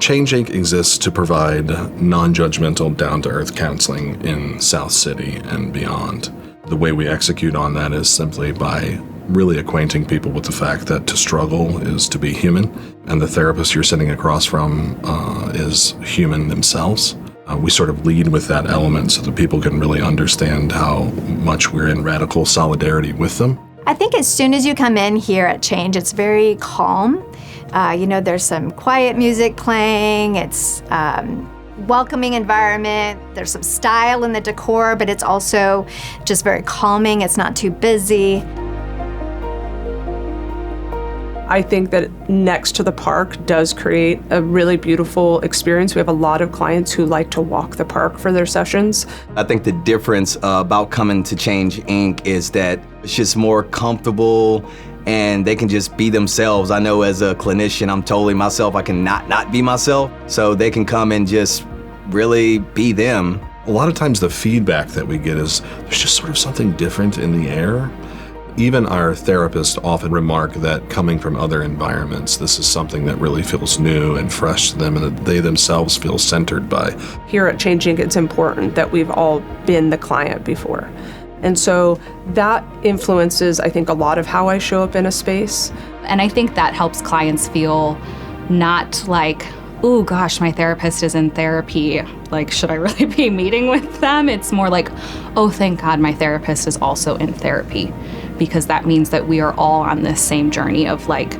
Change Inc. exists to provide non-judgmental, down-to-earth counseling in South City and beyond. The way we execute on that is simply by really acquainting people with the fact that to struggle is to be human, and the therapist you're sitting across from is human themselves. We sort of lead with that element so that people can really understand how much we're in radical solidarity with them. I think as soon as you come in here at Change, it's very calm. There's some quiet music playing, it's welcoming environment, there's some style in the decor, but it's also just very calming, it's not too busy. I think that next to the park does create a really beautiful experience. We have a lot of clients who like to walk the park for their sessions. I think the difference about coming to Change Inc. is that it's just more comfortable and they can just be themselves. I know as a clinician, I'm totally myself. I can not be myself. So they can come and just really be them. A lot of times the feedback that we get is there's just sort of something different in the air. Even our therapists often remark that coming from other environments, this is something that really feels new and fresh to them and that they themselves feel centered by. Here at Change Inc., it's important that we've all been the client before. And so that influences, I think, a lot of how I show up in a space. And I think that helps clients feel not like, oh gosh, my therapist is in therapy. Like, should I really be meeting with them? It's more like, oh, thank God my therapist is also in therapy, because that means that we are all on this same journey of like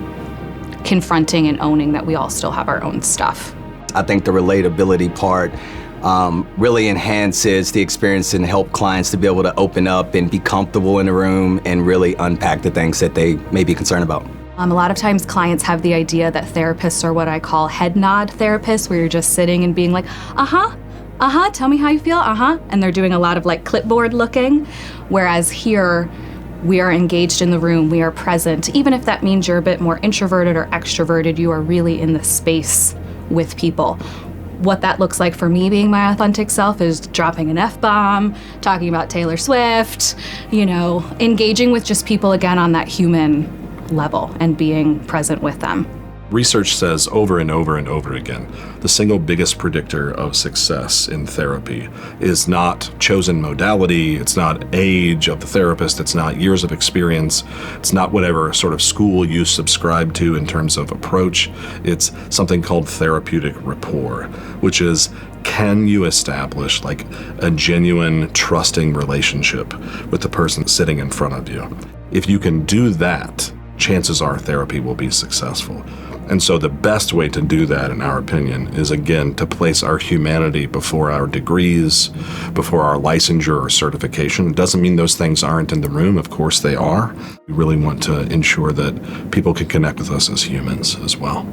confronting and owning that we all still have our own stuff. I think the relatability part really enhances the experience and help clients to be able to open up and be comfortable in the room and really unpack the things that they may be concerned about. A lot of times clients have the idea that therapists are what I call head nod therapists, where you're just sitting and being like, tell me how you feel, and they're doing a lot of like clipboard looking, whereas here, we are engaged in the room, we are present. Even if that means you're a bit more introverted or extroverted, you are really in the space with people. What that looks like for me being my authentic self is dropping an F-bomb, talking about Taylor Swift, engaging with just people again on that human level and being present with them. Research says over and over and over again, the single biggest predictor of success in therapy is not chosen modality, it's not age of the therapist, it's not years of experience, it's not whatever sort of school you subscribe to in terms of approach. It's something called therapeutic rapport, which is, can you establish like a genuine, trusting relationship with the person sitting in front of you? If you can do that, chances are therapy will be successful. And so the best way to do that, in our opinion, is again to place our humanity before our degrees, before our licensure or certification. It doesn't mean those things aren't in the room. Of course they are. We really want to ensure that people can connect with us as humans as well.